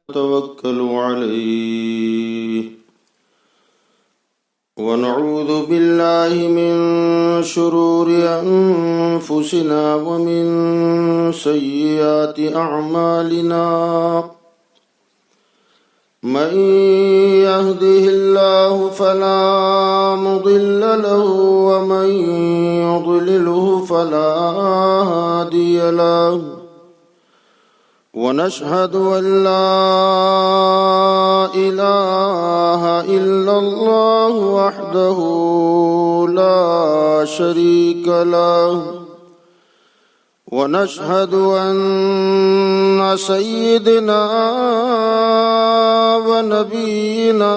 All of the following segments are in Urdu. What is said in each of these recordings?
توكل عليه ونعوذ بالله من شرور أنفسنا ومن سيئات أعمالنا من يهده الله فلا مضل له ومن يضلله فلا هادي له ونشهد أن لا إله إلا الله وحده لا شريك له ونشهد أن سيدنا ونبينا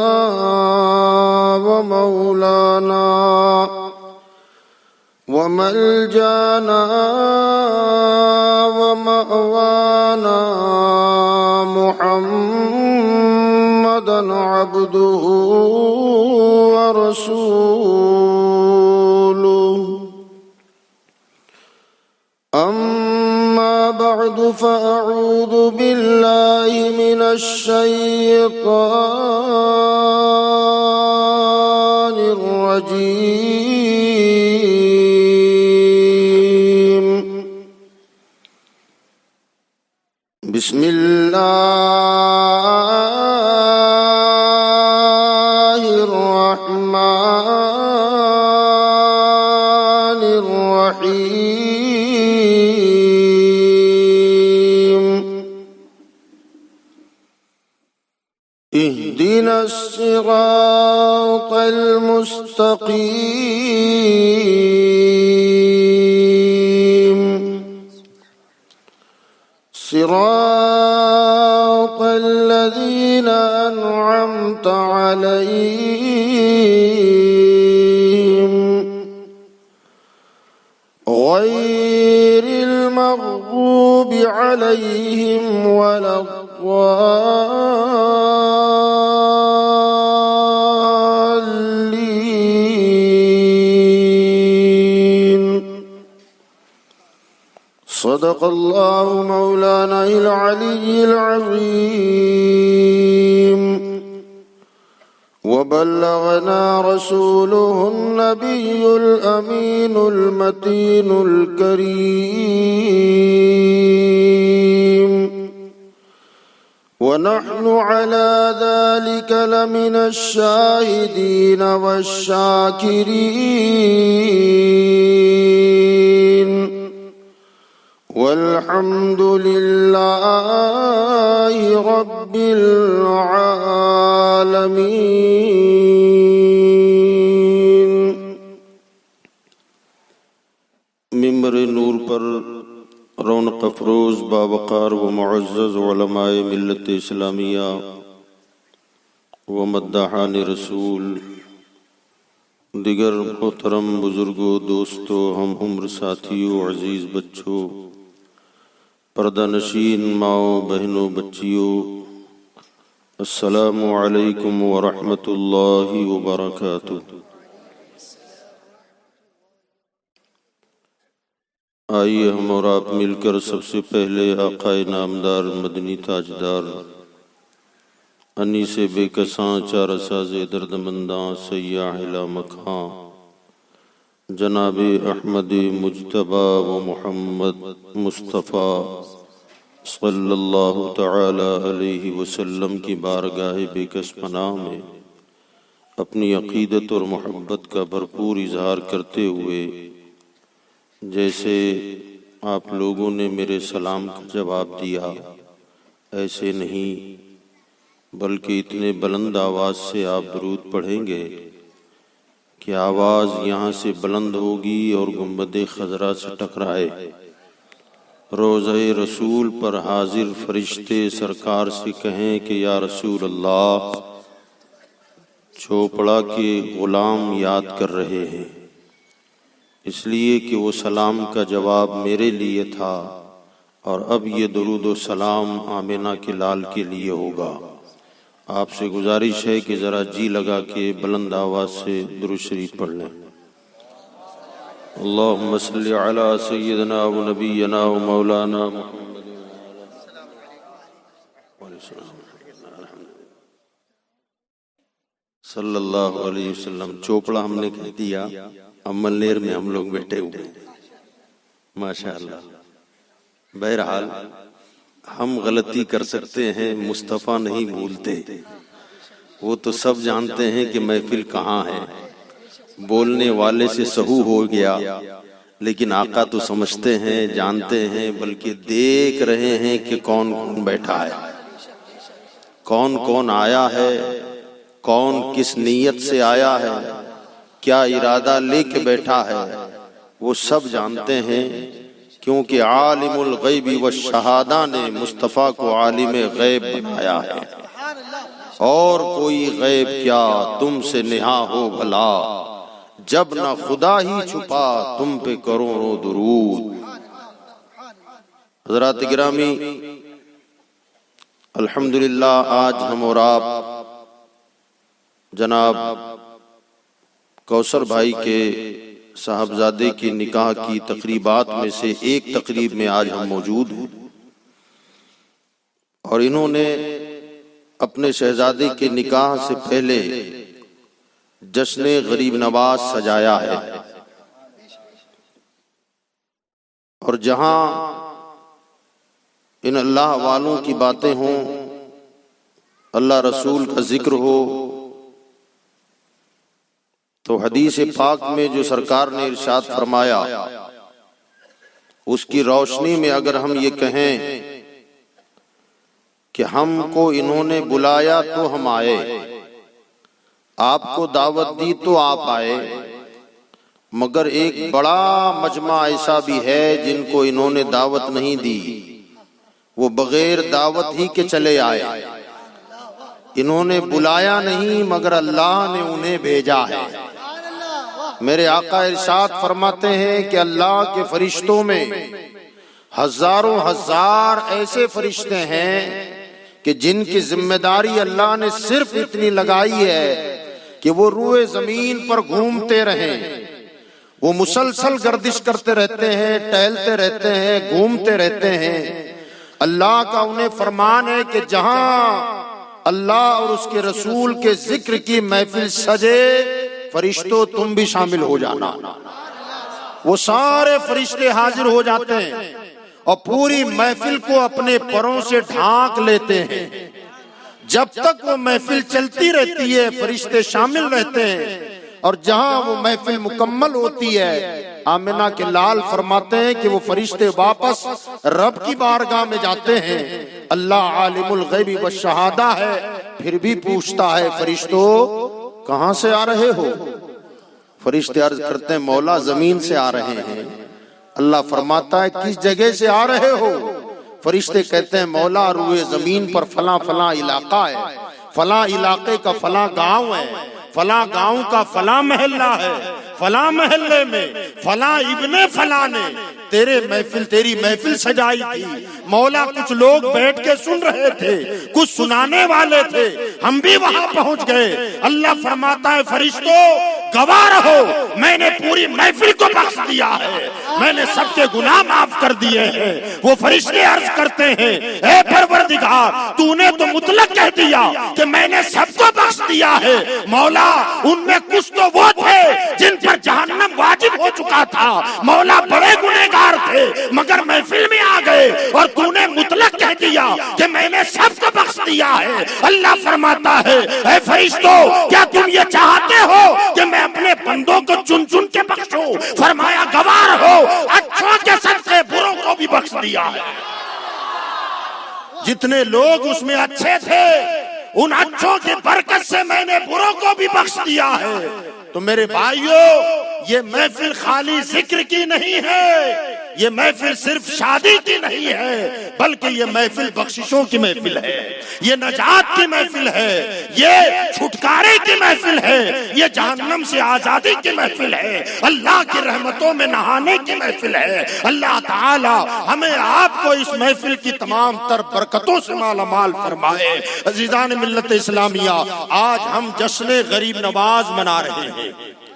ومولانا وملجانا ومأوانا محمدا عبده ورسوله أما بعد فأعوذ بالله من الشيطان الرجيم بسم الله الرحمن الرحيم اهدنا الصراط المستقيم صراط الذين أنعمت عليهم غير المغضوب عليهم ولا الضالين صدق الله مولانا العلي العظيم وبلغنا رسوله النبي الأمين المتين الكريم ونحن على ذلك لمن الشاهدين والشاكرين والحمد لله رب العالمين۔ ممبر نور پر رونق افروز باوقار و معزز علماء ملت اسلامیہ و مداحان رسول، دیگر محترم بزرگوں، دوستوں، ہم عمر ساتھیوں، عزیز بچوں، پردہ نشین ماؤں، بہنوں، بچیوں، السلام علیکم ورحمۃ اللہ وبرکاتہ۔ آئیے ہم اور آپ مل کر سب سے پہلے آقا نامدار مدنی تاجدار انیس بے کساں چارہ ساز درد منداں سیاح لا مکاں جناب احمد مجتبی و محمد مصطفیٰ صلی اللہ تعالی علیہ وسلم کی بارگاہ بے کس پناہ میں اپنی عقیدت اور محبت کا بھرپور اظہار کرتے ہوئے، جیسے آپ لوگوں نے میرے سلام کا جواب دیا ایسے نہیں، بلکہ اتنے بلند آواز سے آپ درود پڑھیں گے کہ آواز یہاں سے بلند ہوگی اور گنبد خضرا سے ٹکرائے۔ روضہ رسول پر حاضر فرشتے سرکار سے کہیں کہ یا رسول اللہ، چوپڑا کے غلام یاد کر رہے ہیں، اس لیے کہ وہ سلام کا جواب میرے لیے تھا، اور اب یہ درود و سلام آمنہ کے لال کے لیے ہوگا۔ آپ سے گزارش ہے کہ ذرا جی لگا کے بلند آواز سے درود شریف پڑھ لیں۔ اللہم صلی علی سیدنا و نبینا و مولانا محمد صلی اللہ علیہ وسلم. چوپڑا ہم نے کہہ دیا، اب ملیر میں ہم لوگ بیٹھے ہوئے ہیں ماشاءاللہ. بہرحال ہم غلطی کر سکتے ہیں، مصطفیٰ نہیں بھولتے. وہ تو سب جانتے ہیں کہ محفل کہاں ہے، بولنے والے سے سہو ہو گیا، لیکن آقا تو سمجھتے ہیں، جانتے ہیں، بلکہ دیکھ رہے ہیں کہ کون کون بیٹھا ہے، کون کون آیا ہے، کون کس نیت سے آیا ہے، کیا ارادہ لے کے بیٹھا ہے. وہ سب جانتے ہیں، کیونکہ عالم الغیب والشہادہ نے مصطفیٰ کو عالم غیب بنایا ہے. اور کوئی غیب کیا تم سے نہا ہو بھلا، جب نہ خدا ہی چھپا تم پہ کروڑوں درود. حضرات گرامی، الحمدللہ آج ہم اور آپ جناب کوثر بھائی کے صاحبزادے کی نکاح کی تقریبات میں سے ایک تقریب میں آج ہم موجود ہیں، اور انہوں نے اپنے شہزادے کے نکاح سے پہلے جشن غریب نواز سجایا ہے. اور جہاں ان اللہ والوں کی باتیں ہوں، اللہ رسول کا ذکر ہو، تو حدیث پاک میں جو سرکار نے ارشاد فرمایا، اس کی روشنی میں اگر ہم یہ کہیں کہ ہم کو انہوں نے بلایا تو ہم آئے، آپ کو دعوت دی تو آپ آئے، مگر ایک بڑا مجمع ایسا بھی ہے جن کو انہوں نے دعوت نہیں دی، وہ بغیر دعوت ہی کے چلے آئے. انہوں نے بلایا نہیں مگر اللہ نے انہیں بھیجا ہے. میرے آقا ارشاد فرماتے ہیں کہ اللہ کے فرشتوں میں ہزاروں ہزار ایسے فرشتے ہیں کہ جن کی ذمہ داری اللہ نے صرف اتنی لگائی ہے کہ وہ روئے زمین پر گھومتے رہیں. وہ مسلسل گردش کرتے رہتے ہیں، ٹہلتے رہتے ہیں، گھومتے رہتے ہیں. اللہ کا انہیں فرمان ہے کہ جہاں اللہ اور اس کے رسول کے ذکر کی محفل سجے، فرشتوں تم بھی شامل ہو جانا. وہ سارے فرشتے حاضر ہو جاتے ہیں اور پوری محفل کو اپنے پروں سے ڈھانک لیتے ہیں. جب تک وہ محفل چلتی رہتی ہے فرشتے شامل رہتے ہیں، اور جہاں وہ محفل مکمل ہوتی ہے، آمنہ کے لال فرماتے ہیں کہ وہ فرشتے واپس رب کی بارگاہ میں جاتے ہیں. اللہ عالم الغیب والشہادہ ہے، پھر بھی پوچھتا ہے فرشتوں کہاں سے آ رہے ہو؟ فرشتے عرض کرتے ہیں مولا زمین سے آ رہے ہیں. اللہ فرماتا ہے کس جگہ سے آ رہے ہو؟ فرشتے کہتے ہیں مولا روئے زمین پر فلاں فلاں علاقہ ہے، فلاں علاقے کا فلاں گاؤں ہے، فلاں گاؤں کا فلاں محلہ ہے، فلاں محلے میں فلاں ابن فلاں نے تیری محفل سجائی تھی. مولا کچھ لوگ بیٹھ کے سن رہے تھے، کچھ سنانے والے تھے، ہم بھی وہاں پہنچ گئے. اللہ فرماتا ہے فرشتوں گواہ رہو، میں نے پوری محفل کو بخش دیا ہے، میں نے سب کے گناہ معاف کر دیے ہیں. وہ فرشتے عرض کرتے ہیں اے پروردگار تو نے تو مطلق کہہ دیا کہ میں نے سب کو بخش دیا ہے. مولا ان میں کچھ تو وہ تھے جن پر جہنم واجب ہو چکا تھا، مولا بڑے گنہگار تھے مگر محفل میں آ گئے اور تو نے مطلق کہہ دیا کہ میں نے سب کو بخش دیا ہے. اللہ فرماتا ہے اے فرشتوں کیا تم یہ چاہتے ہو کہ میں اپنے بندوں کو چن چن کے بخشوں؟ فرمایا گوار ہو اچھوں کے صدقے بروں کو بھی بخش دیا ہے. جتنے لوگ اس میں اچھے تھے ان اچھوں کی برکت سے میں نے بروں کو بھی بخش دیا ہے. تو میرے بھائیوں یہ محفل خالی ذکر کی نہیں ہے، یہ محفل صرف شادی کی نہیں ہے، بلکہ یہ محفل بخششوں کی محفل ہے، یہ نجات کی محفل ہے، یہ چھٹکارے کی محفل ہے، یہ جہنم سے آزادی کی محفل ہے، اللہ کی رحمتوں میں نہانے کی محفل ہے. اللہ تعالی ہمیں آپ کو اس محفل کی تمام تر برکتوں سے مالا مال فرمائے. عزیزان ملت اسلامیہ، آج ہم جشن غریب نواز منا رہے ہیں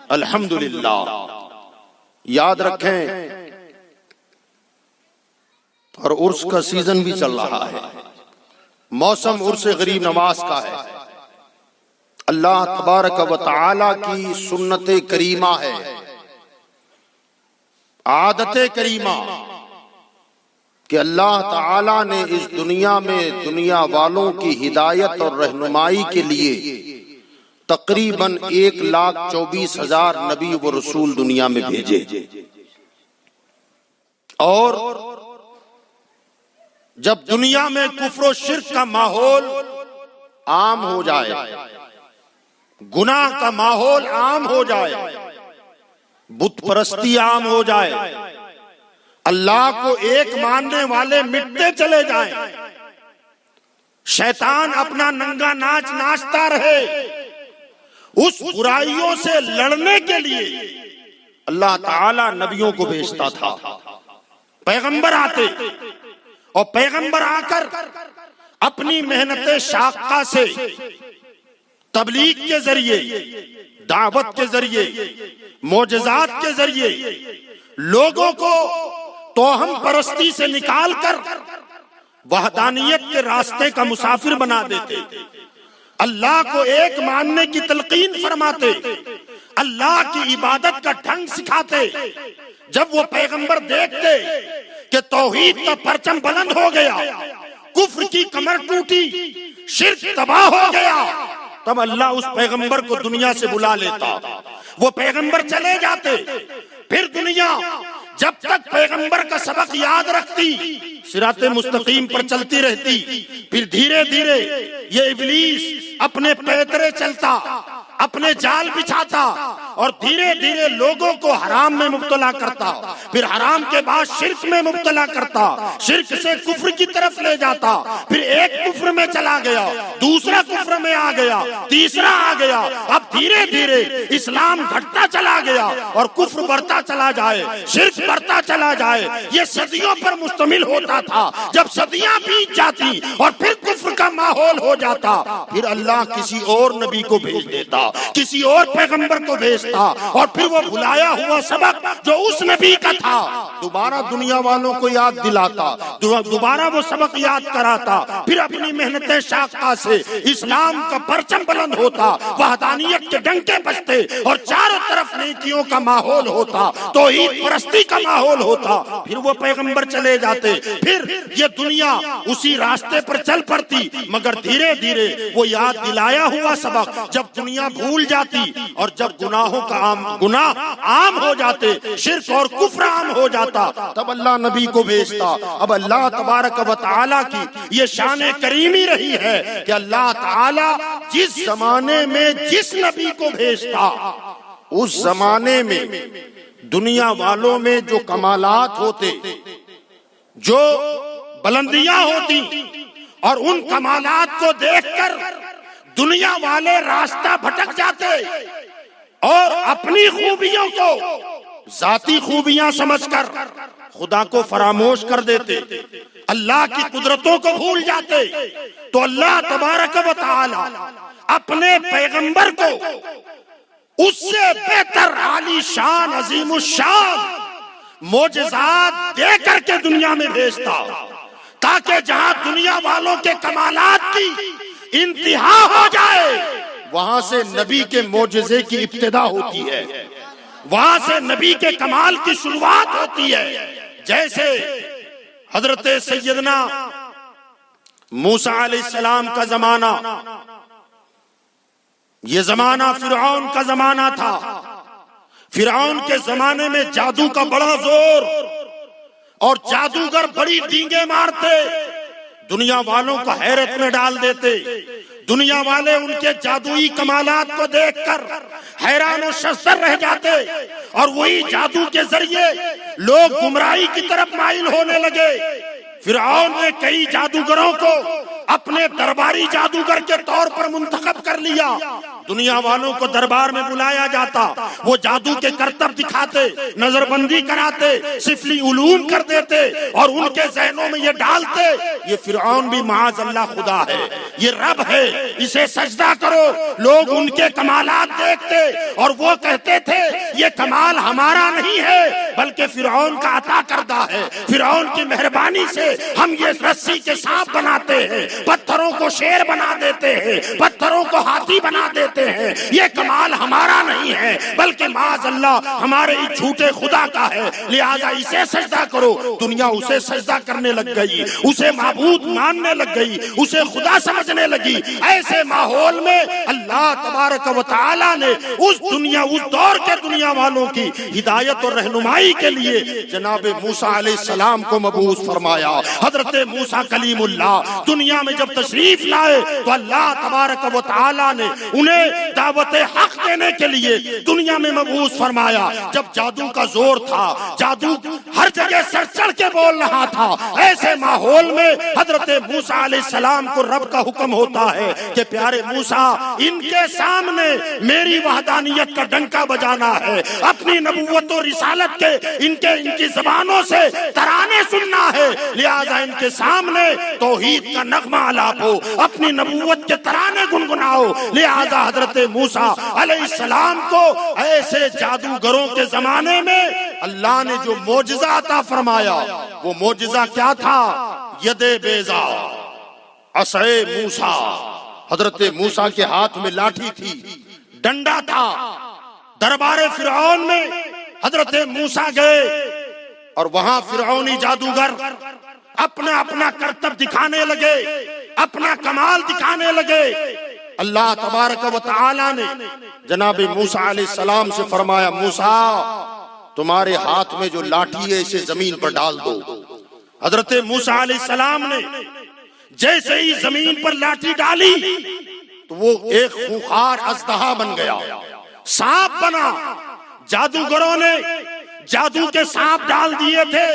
الحمدللہ. یاد رکھیں اور عرس کا سیزن بھی چل رہا ہے. موسم عرس غریب نواز کا ہے، اللہ تبارک و تعالی کی سنت کریمہ ہے، عادت کریمہ کہ اللہ تعالی نے اس دنیا میں دنیا والوں کی ہدایت اور رہنمائی کے لیے تقریباً 1,24,000 نبی و رسول دنیا میں بھیجے، اور جب دنیا میں کفر و شرک کا ماحول عام ہو جائے، گناہ کا ماحول عام ہو جائے، بت پرستی عام ہو جائے، اللہ کو ایک ماننے والے مٹتے چلے جائیں، شیطان اپنا ننگا ناچ ناچتا رہے، اس برائیوں سے لڑنے کے لیے اللہ تعالی نبیوں کو بھیجتا تھا، پیغمبر آتے، اور پیغمبر آ کر اپنی محنت شاقہ سے تبلیغ کے ذریعے، دعوت کے ذریعے، معجزات کے ذریعے لوگوں کو توہم پرستی سے نکال کر وحدانیت کے راستے کا مسافر بنا دیتے، اللہ کو ایک ماننے کی تلقین فرماتے، اللہ کی عبادت کا ڈھنگ سکھاتے۔ جب وہ پیغمبر دیکھتے کہ توحید کا پرچم بلند ہو گیا، کفر کی کمر ٹوٹی، شرک تباہ ہو گیا، تب اللہ اس پیغمبر کو دنیا سے بلا لیتا، وہ پیغمبر چلے جاتے، پھر دنیا جب تک پیغمبر کا سبق یاد رکھتی صراط مستقیم پر چلتی رہتی، پھر دھیرے دھیرے یہ ابلیس اپنے پیترے چلتا، اپنے جال بچھاتا، اور دھیرے دھیرے لوگوں کو حرام میں مبتلا کرتا، پھر حرام کے بعد شرک میں مبتلا کرتا، شرک سے کفر کی طرف لے جاتا، پھر ایک کفر میں چلا گیا، دوسرا کفر میں آ گیا، تیسرا آ گیا، اب دھیرے دھیرے اسلام گھٹتا چلا گیا اور کفر بڑھتا چلا جائے، شرک بڑھتا چلا جائے۔ یہ صدیوں پر مشتمل ہوتا تھا، جب صدیاں بیت جاتی اور پھر کفر کا ماحول ہو جاتا، پھر اللہ کسی اور نبی کو بھیج دیتا، کسی اور پیغمبر کو بھیجتا، اور پھر وہ بھلایا ہوا سبق جو اس نبی کا تھا دوبارہ دنیا والوں کو یاد دلاتا، دوبارہ وہ سبق یاد کراتا، پھر اپنی محنت شاقہ سے اسلام کا پرچم بلند ہوتا، وحدانیت کے ڈنکے بجتے، اور چاروں طرف نیکیوں کا ماحول ہوتا، توحید پرستی کا ماحول ہوتا، پھر وہ پیغمبر چلے جاتے، پھر یہ دنیا اسی راستے پر چل پڑتی، مگر دھیرے دھیرے وہ یاد دلایا ہوا سبق جب دنیا بھول جاتی، اور جب گناہوں کا گناہ عام ہو جاتے، شرک اور کفر عام ہو جاتا، تب اللہ نبی کو بھیجتا۔ اب اللہ تبارک و تعالی کی یہ شان کریمی رہی ہے کہ اللہ تعالی جس زمانے میں جس نبی کو بھیجتا، اس زمانے میں دنیا والوں میں جو کمالات ہوتے، جو بلندیاں ہوتی، اور ان کمالات کو دیکھ کر دنیا والے راستہ بھٹک جاتے اور اپنی خوبیوں کو ذاتی خوبیاں سمجھ کر خدا کو فراموش کر دیتے، اللہ کی قدرتوں کو بھول جاتے، تو اللہ تبارک و تعالی اپنے پیغمبر کو اس سے بہتر عالی شان عظیم الشان معجزات دے کر کے دنیا میں بھیجتا، تاکہ جہاں دنیا والوں کے کمالات کی انتہا ہو جائے، وہاں سے نبی کے معجزے کی ابتدا ہوتی ہے، وہاں سے نبی کے کمال کی شروعات ہوتی ہے۔ جیسے حضرت سیدنا موسیٰ علیہ السلام کا زمانہ، یہ زمانہ فرعون کا زمانہ تھا، فرعون کے زمانے میں جادو کا بڑا زور، اور جادوگر بڑی ڈینگیں مارتے، دنیا والوں کو حیرت میں ڈال دیتے، دنیا والے ان کے جادوئی کمالات کو دیکھ کر حیران و شزدر رہ جاتے، اور وہی جادو کے ذریعے لوگ گمراہی کی طرف مائل ہونے لگے۔ فرعون نے کئی جادوگروں کو اپنے درباری جادوگر کے طور پر منتخب کر لیا، دنیا والوں کو دربار میں بلایا جاتا، وہ جادو کے کرتب دکھاتے، نظر بندی کراتے، سفلی علوم کر دیتے، اور ان کے ذہنوں میں یہ ڈالتے یہ فرعون بھی معاذ اللہ خدا ہے، یہ رب ہے، اسے سجدہ کرو۔ لوگ ان کے کمالات دیکھتے اور وہ کہتے تھے یہ کمال ہمارا نہیں ہے، بلکہ فرعون کا عطا کردہ ہے. فرعون کی مہربانی سے ہم یہ رسی کے سانپ بناتے ہیں، پتھروں کو شیر بنا دیتے ہیں، پتھروں کو ہاتھی بنا دیتے ہیں. یہ کمال ہمارا نہیں ہے بلکہ معاذ اللہ ہمارے اس جھوٹے خدا کا ہے. لہذا اسے سجدہ کرو. دنیا اسے سجدہ کرنے لگ گئی، اسے معبود ماننے لگ گئی، اسے خدا سمجھنے لگی. ایسے ماحول میں اللہ تبارک و تعالی نے اس دور کے دنیا والوں کی ہدایت اور رہنمائی کے لیے جناب موسیٰ علیہ السلام کو مبعوث فرمایا. حضرت موسیٰ کلیم اللہ دنیا میں جب تشریف لائے تو اللہ تبارک و تعالی نے انہیں دعوت حق دینے کے لیے دنیا میں مبعوث فرمایا. جب جادو کا زور تھا، جادو ہر جگہ سر چڑھ کے بول رہا تھا، ایسے ماحول میں حضرت موسیٰ علیہ السلام کو رب کا حکم ہوتا ہے کہ پیارے موسیٰ ان کے سامنے میری وحدانیت کا ڈنکا بجانا ہے، اپنی نبوت و رسالت کے ان کی زبانوں سے ترانے سننا ہے. لہذا ان کے سامنے توحید کا نغمہ الاپو، اپنی نبوت کے ترانے گنگناؤ. لہذا حضرت موسیٰ علیہ السلام کو ایسے جادوگروں کے زمانے میں اللہ نے جو معجزہ عطا فرمایا، وہ معجزہ کیا تھا؟ ید بیضا، عصا موسیٰ. حضرت موسیٰ کے ہاتھ میں لاٹھی تھی، ڈنڈا تھا. دربار فرعون میں حضرت موسیٰ گئے اور وہاں فرعونی جادوگر اپنا اپنا کرتب دکھانے لگے، اپنا کمال دکھانے لگے. اللہ تبارک و تعالی نے جناب موسیٰ علیہ السلام سے فرمایا موسیٰ تمہارے ہاتھ میں جو لاٹھی ہے اسے زمین پر ڈال دو. حضرت موسیٰ علیہ السلام نے جیسے ہی زمین پر لاٹھی ڈالی تو وہ ایک خونخوار اژدہا بن گیا، سانپ بنا. جادوگروں نے جادو کے سانپ ڈال دیے تھے،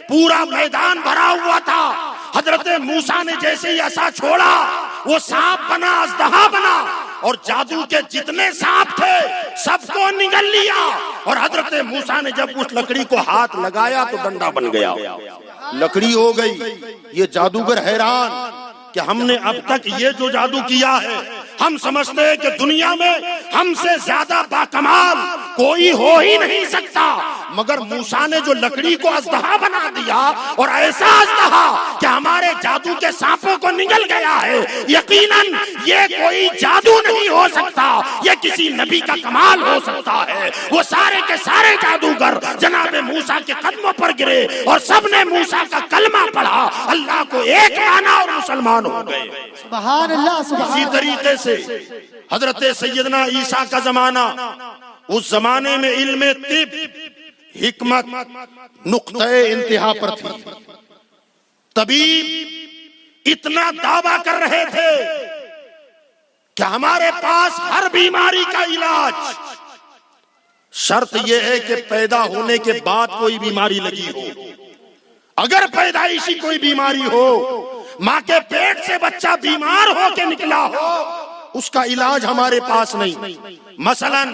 پورا میدان بھرا ہوا تھا. حضرت موسیٰ نے جیسے ہی عصا چھوڑا وہ سانپ بنا، اژدہا بنا، اور جادو کے جتنے سانپ تھے سب کو نگل لیا. اور حضرت موسیٰ نے جب اس لکڑی کو ہاتھ لگایا تو ڈنڈا بن گیا، لکڑی ہو گئی. یہ جادوگر حیران کہ ہم نے اب تک یہ جو جادو کیا ہے، ہم سمجھتے ہیں کہ دنیا میں ہم سے زیادہ باکمال کوئی ہو ہی نہیں سکتا، مگر موسیٰ نے جو لکڑی کو اژدہا بنا دیا اور ایسا اژدہا کہ ہمارے جادو کے سانپوں کو نگل گیا ہے، یقیناً یہ کوئی جادو نہیں ہو سکتا، یہ کسی نبی کا کمال ہو سکتا ہے. وہ سارے کے سارے جادوگر جناب موسیٰ کے قدموں پر گرے اور سب نے موسیٰ کا کلمہ پڑھا، اللہ کو ایک مانا اور مسلمان ہو گئے. سبحان اللہ سبحان. اسی طریقے سے حضرت سیدنا عیسیٰ کا زمانہ، اس زمانے میں علم طب، حکمت نقطہ انتہا پر تھی. طبیب اتنا دعویٰ کر رہے تھے کہ ہمارے پاس ہر بیماری کا علاج، شرط یہ ہے کہ پیدا ہونے کے بعد کوئی بیماری لگی ہو. اگر پیدائشی کوئی بیماری ہو، ماں کے پیٹ سے بچہ بیمار ہو کے نکلا ہو، اس کا علاج ہمارے پاس نہیں. مثلا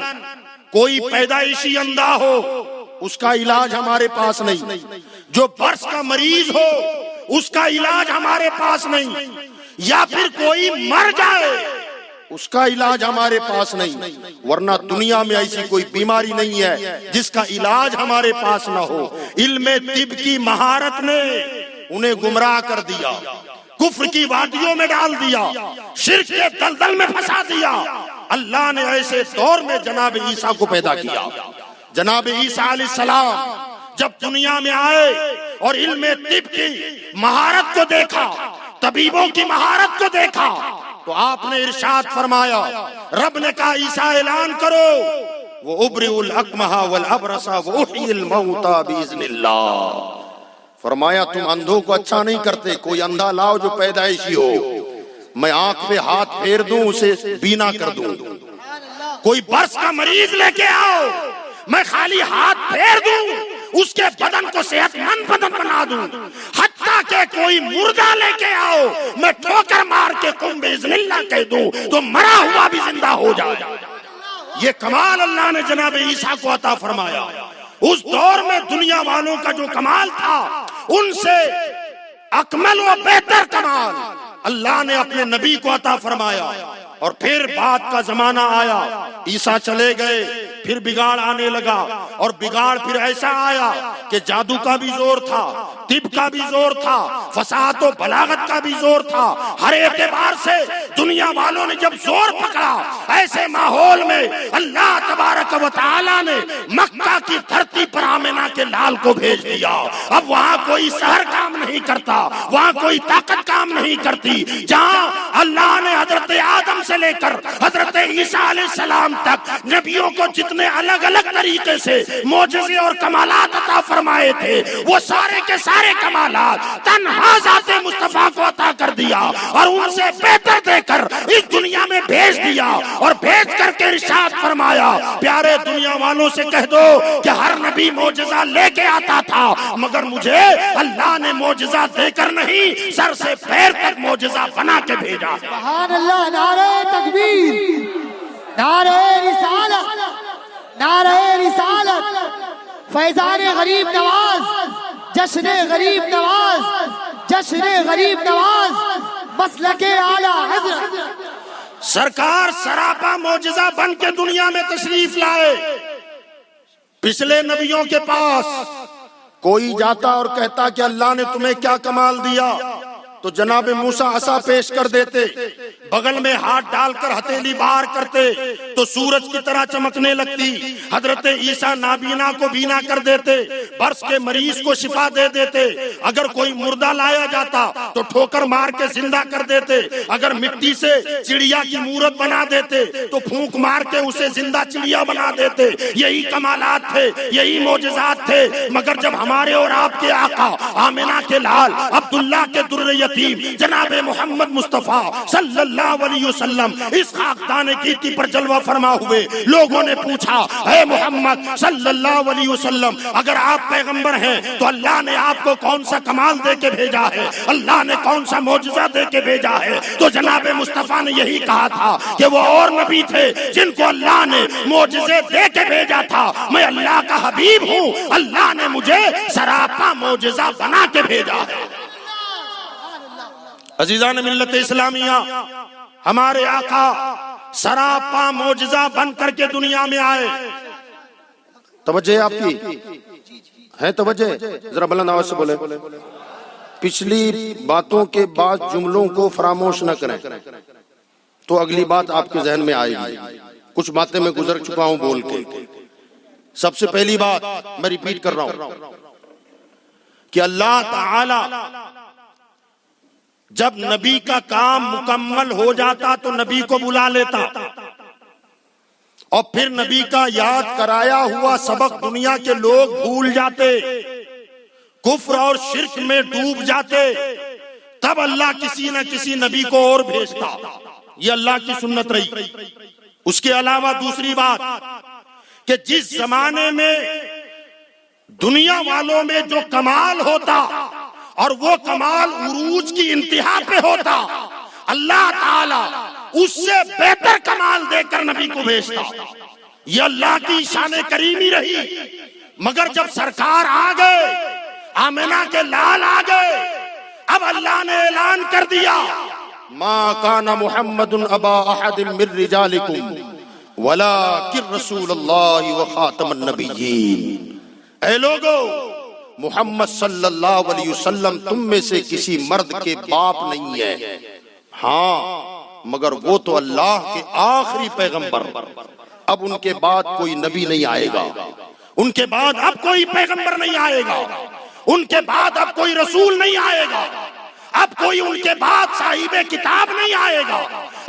کوئی پیدائشی اندھا ہو، اس کا علاج ہمارے پاس نہیں. جو برس کا مریض ہو، اس کا علاج ہمارے پاس نہیں. یا پھر کوئی مر جائے، اس کا علاج ہمارے پاس نہیں. ورنہ دنیا میں ایسی کوئی بیماری نہیں ہے جس کا علاج ہمارے پاس نہ ہو. علم طب کی مہارت نے انہیں گمراہ کر دیا، کفر کی وادیوں میں ڈال دیا، شرک کے دلدل میں پھنسا دیا. اللہ نے ایسے دور میں جناب عیسیٰ کو پیدا کیا. جناب عیسیٰ علیہ السلام جب دنیا میں آئے اور علم طب کی مہارت کو دیکھا، طبیبوں کی مہارت کو دیکھا، تو آپ نے ارشاد فرمایا، رب نے کہا عیسیٰ اعلان کرو، وَأُبْرِئُ الْأَكْمَحَ وَالْأَبْرَصَ وَأُحْيِي الْمَوْتَى بِإِذْنِ اللَّهِ. فرمایا تم اندھوں کو اچھا نہیں کرتے، کوئی اندھا لاؤ جو پیدائشی ہو، میں آنکھ پہ ہاتھ پھیر دوں اسے بینا کر دوں. کوئی برس کا مریض لے کے آؤ، میں خالی ہاتھ پھیر دوں اس کے بدن کو صحت مند بدن بنا دوں. حتیٰ کہ کوئی مردہ لے کے آؤ، میں ٹھوکر مار کے قم بِإِذْنِ اللَّهِ کہہ دوں تو مرا ہوا بھی زندہ ہو جائے. یہ کمال اللہ نے جناب عیسیٰ کو عطا فرمایا. اس دور میں دنیا والوں کا جو کمال تھا، ان سے اکمل و بہتر کمال اللہ نے اپنے نبی کو عطا فرمایا. اور پھر بعد کا زمانہ آیا، عیسیٰ چلے گئے، پھر بگاڑ آنے لگا، اور بگاڑ پھر ایسا آیا کہ جادو کا بھی زور تھا، طب کا بھی زور تھا، فصاحت و بلاغت کا بھی زور تھا، ہر اعتبار سے دنیا والوں نے جب زور پکڑا، ایسے ماحول میں اللہ تبارک و تعالی نے مکہ کی دھرتی پر آمنہ کے لال کو بھیج دیا۔ اب وہاں کوئی سحر کام نہیں کرتا، وہاں کوئی طاقت کام نہیں کرتی، جہاں اللہ نے حضرت آدم سے لے کر حضرت عیسیٰ علیہ السلام تک نبیوں کو جتنے الگ الگ طریقے سے معجزے اور کمالات عطا فرمائے تھے، وہ سارے کے سارے کمالات تنہا ذات مصطفیٰ کو عطا کر دیا، اور ان سے بہتر دے کر اس دنیا میں بھیج دیا، اور بھیج کر کے ارشاد فرمایا، پیارے دنیا والوں سے کہہ دو کہ ہر نبی معجزہ لے کے آتا تھا، مگر مجھے اللہ نے معجزہ دے کر نہیں، سر سے پیر تک معجزہ بنا کے بھیجا۔ سبحان اللہ، نعرہ تکبیر، نعرہ رسالت، نعرہ رسالت، فیضان غریب نواز، جشن غریب نواز، جشن غریب نواز، مسلک اعلی حضرت۔ سرکار سراپا معجزہ بن کے دنیا میں تشریف لائے۔ پچھلے نبیوں کے پاس کوئی جاتا اور کہتا کہ اللہ نے تمہیں کیا کمال دیا، تو جناب موسیٰ عصا پیش کر دیتے، بغل میں ہاتھ ڈال کر ہتھیلی باہر کرتے تو سورج کی طرح چمکنے لگتی، حضرت عیسیٰ نابینا کو بینا کر دیتے، برس کے مریض کو شفا دے دیتے، اگر کوئی مردہ لایا جاتا تو ٹھوکر مار کے زندہ کر دیتے، اگر مٹی سے چڑیا کی مورت بنا دیتے تو پھونک مار کے اسے زندہ چڑیا بنا دیتے۔ یہی کمالات تھے، یہی معجزات تھے، مگر جب ہمارے اور آپ کے آقا آمنہ کے لال عبداللہ کے در یتیم جناب محمد مصطفیٰ صلی اللہ علیہ وسلم اس خاکدان گیتی پر جلوہ فرما ہوئے، لوگوں نے پوچھا، اے محمد صلی اللہ علیہ وسلم، اگر آپ پیغمبر ہیں تو اللہ نے آپ کو کون سا کمال دے کے بھیجا ہے، اللہ نے کون سا معجزہ دے کے بھیجا ہے؟ تو جناب مصطفیٰ نے یہی کہا تھا کہ وہ اور نبی تھے جن کو اللہ نے معجزے دے کے بھیجا تھا، میں اللہ کا حبیب ہوں، اللہ نے مجھے سراپا معجزہ بنا کے بھیجا ہے۔ عزیزان ملت اسلامیہ، ہمارے آقا سراپا معجزہ بن کر کے دنیا میں آئے۔ توجہ آپ کی ہے؟ توجہ ذرا بلند آواز سے بولے۔ پچھلی باتوں کے بعد جملوں کو فراموش نہ کریں تو اگلی بات آپ کے ذہن میں آئے گی۔ کچھ باتیں میں گزر چکا ہوں بول کے۔ سب سے پہلی بات میں ریپیٹ کر رہا ہوں کہ اللہ تعالی جب نبی کا کام مکمل ہو جاتا تو نبی کو بلا لیتا، اور پھر نبی کا یاد کرایا ہوا سبق دنیا کے لوگ بھول جاتے، کفر اور شرک میں ڈوب جاتے، تب اللہ کسی نہ کسی نبی کو اور بھیجتا۔ یہ اللہ کی سنت رہی۔ اس کے علاوہ دوسری بات کہ جس زمانے میں دنیا والوں میں جو کمال ہوتا اور وہ کمال عروج کی انتہا پہ ہوتا، اللہ تعالی اس سے بہتر کمال دے کر نبی کو بھیجتا۔ یہ اللہ کی شان کریمی رہی۔ مگر جب سرکار آ گئے، آمنہ کے لال آ گئے، اب اللہ نے اعلان کر دیا، ما کان محمد ابا احد من رجالکم ولکن رسول اللہ وخاتم النبیین۔ اے لوگو، محمد صلی اللہ علیہ وسلم تم میں سے کسی مرد کے باپ نہیں ہے، ہاں مگر وہ تو اللہ کے آخری پیغمبر، اب ان کے بعد کوئی نبی نہیں آئے گا، ان کے بعد اب کوئی پیغمبر نہیں آئے گا، ان کے بعد اب کوئی رسول نہیں آئے گا، اب کوئی ان کے بعد صاحب کتاب نہیں آئے گا،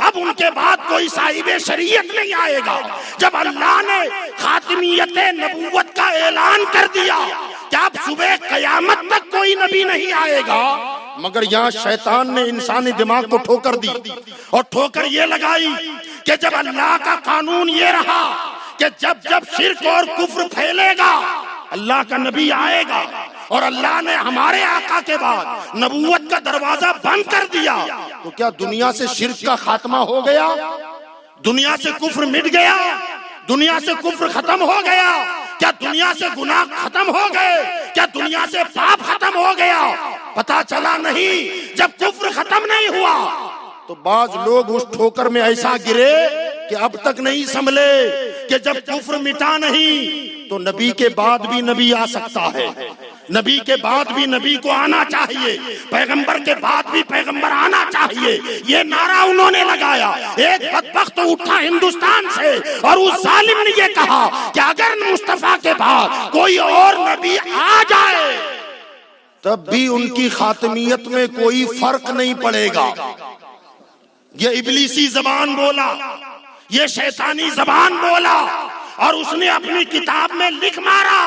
اب ان کے بعد کوئی صاحب شریعت نہیں آئے گا۔ جب اللہ نے خاتمیت نبوت کا اعلان کر دیا کہ اب صبح قیامت تک کوئی نبی نہیں آئے گا، مگر یہاں شیطان نے انسانی دماغ کو ٹھوکر دی، اور ٹھوکر یہ لگائی کہ جب اللہ کا قانون یہ رہا کہ جب شرک اور کفر پھیلے گا اللہ کا نبی آئے گا، اور اللہ نے ہمارے آقا کے بعد نبوت کا دروازہ بند کر دیا، تو کیا دنیا سے شرک کا خاتمہ ہو گیا؟ دنیا سے کفر مٹ گیا؟ دنیا سے کفر ختم ہو گیا؟ کیا دنیا سے گناہ ختم ہو گئے؟ کیا دنیا سے پاپ ختم ہو گیا؟ پتا چلا نہیں۔ جب کفر ختم نہیں ہوا تو بعض لوگ اس ٹھوکر میں ایسا گرے کہ اب تک نہیں سنبھلے کہ جب کفر مٹا نہیں تو نبی کے بعد بھی نبی آ سکتا ہے، نبی کے بعد بھی نبی کو آنا چاہیے، پیغمبر کے بعد بھی پیغمبر آنا چاہیے. یہ نعرہ انہوں نے لگایا. ایک بدبخت اٹھا ہندوستان سے اور اس ظالم نے یہ کہا کہ اگر مصطفیٰ کے بعد کوئی اور نبی آ جائے تب بھی ان کی خاتمیت میں کوئی فرق نہیں پڑے گا. یہ ابلیسی زبان بولا، یہ شیطانی زبان بولا، اور اس نے اپنی کتاب میں لکھ مارا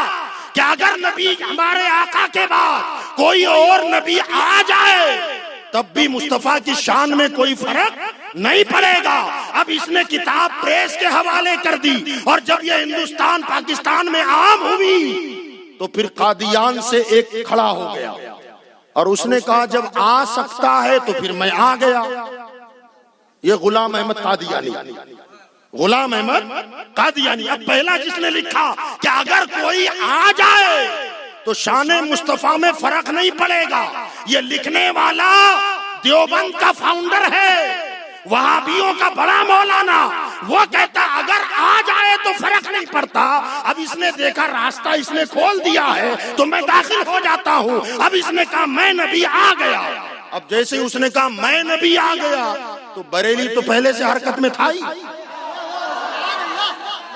کہ اگر نبی ہمارے آقا کے بعد کوئی اور نبی آ جائے تب بھی مصطفیٰ کی شان میں کوئی فرق نہیں پڑے گا. اب اس نے کتاب پریس کے حوالے کر دی، اور جب یہ ہندوستان پاکستان میں عام ہوئی تو پھر قادیان سے ایک کھڑا ہو گیا اور اس نے کہا جب آ سکتا ہے تو پھر میں آ گیا. یہ غلام احمد قادیانی، غلام احمد قادیانی. اب پہلا جس نے لکھا کہ اگر کوئی آ جائے تو شان مصطفیٰ میں فرق نہیں پڑے گا، یہ لکھنے والا دیوبند کا فاؤنڈر ہے، وہابیوں کا بڑا مولانا. وہ کہتا اگر آ جائے تو فرق نہیں پڑتا. اب اس نے دیکھا راستہ اس نے کھول دیا ہے تو میں داخل ہو جاتا ہوں. اب اس نے کہا میں نبی آ گیا. اب جیسے اس نے کہا میں نبی آ گیا تو بریلی تو پہلے سے حرکت میں تھا ہی.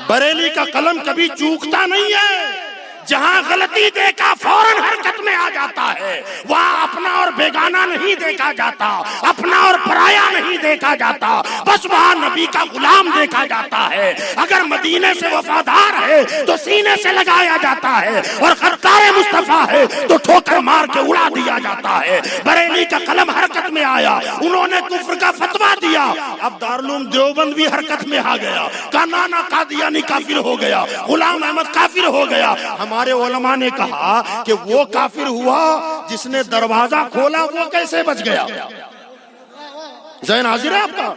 بریلی کا قلم کبھی چوکتا نہیں ہے، جہاں غلطی دیکھا فوراً حرکت میں آ جاتا ہے. وہاں اپنا اور بیگانہ نہیں دیکھا جاتا، اپنا اور پرایا نہیں دیکھا جاتا، بس وہاں نبی کا غلام دیکھا جاتا ہے. اگر مدینے سے وفادار ہے تو سینے سے لگایا جاتا ہے، اور غدار مصطفیٰ ہے تو ٹھوکر مار کے اڑا دیا جاتا ہے. بریلی کا قلم حرکت میں آیا، انہوں نے کفر کا فتویٰ دیا. اب دارالعلوم دیوبند بھی حرکت میں آ گیا، کانانا قادیانی کافر ہو گیا، غلام احمد کافر ہو گیا. ہمارے علماء نے کہا کہ وہ کافر ہوا جس نے دروازہ کھولا، وہ کیسے بچ گیا؟ ذہن حاضر ہے آپ کا؟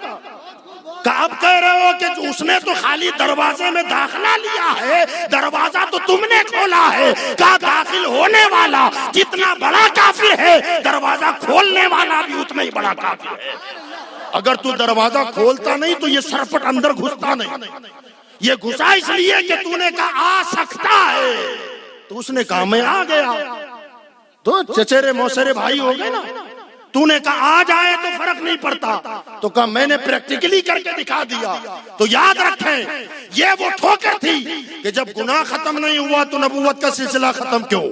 اب کہہ رہے ہو کہ اس نے تو خالی دروازے میں داخلہ لیا ہے، دروازہ تو تم نے کھولا ہے. کہا داخل ہونے والا جتنا بڑا کافر ہے دروازہ کھولنے والا بھی اتنا ہی بڑا کافر ہے. اگر تو دروازہ کھولتا نہیں تو یہ سرپٹ اندر گھستا نہیں. یہ گھسا اس لیے کہ تو نے کہا آ سکتا ہے، تو اس نے کہا میں آ گیا. تو چچیرے موسرے بھائی ہو گئے نا. تو نے کہا آ جائے تو فرق نہیں پڑتا، تو کہا میں نے پریکٹیکلی کر کے دکھا دیا. تو یاد رکھیں یہ وہ ٹھوکر تھی کہ جب گناہ ختم نہیں ہوا تو نبوت کا سلسلہ ختم کیوں؟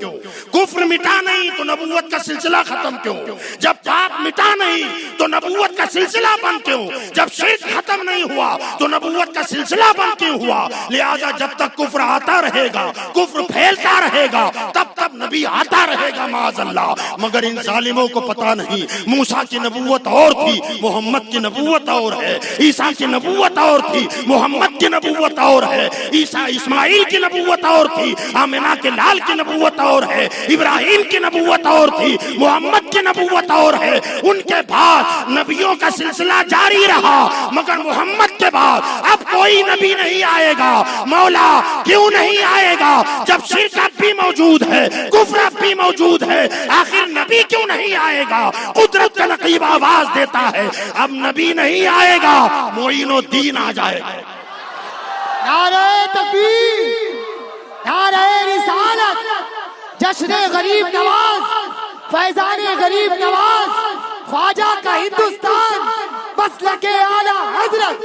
کفر مٹا نہیں تو نبوت کا سلسلہ ختم کیوں؟ جب پاپ مٹا نہیں تو نبوت کا سلسلہ بند کیوں؟ جب شرک ختم نہیں ہوا تو نبوت کا سلسلہ بند کیوں ہوا؟ لہذا جب تک کفر آتا رہے گا، کفر پھیلتا رہے گا، تب تک نبی آتا رہے گا معاذ اللہ. مگر ان ظالموں کو پتا نہیں موسیٰ کی نبوت اور تھی، محمد کی نبوت اور ہے. عیسیٰ کی نبوت اور تھی، محمد کی نبوت اور ہے. عیسیٰ اسماعیل کی نبوت اور تھی، آمنہ کے لال کی نبوت اور ہے. ابراہیم کی نبوت اور تھی، محمد کی نبوت اور ہے. ان کے بعد نبیوں کا سلسلہ جاری رہا، مگر محمد کے بعد اب کوئی نبی نہیں آئے گا. مولا کیوں نہیں آئے گا جب شرک اب بھی موجود ہے، کفر اب بھی موجود ہے؟ آخر نبی کیوں نہیں آئے گا؟ قدرت کا نقیب آواز دیتا ہے اب نبی نہیں آئے گا، معین الدین آ جائے گا. نعرہ تکبیر، نعرہ رسالت، جشن غریب نواز، فیضان غریب نواز، خواجہ کا ہندوستان، مسلک اعلیٰ حضرت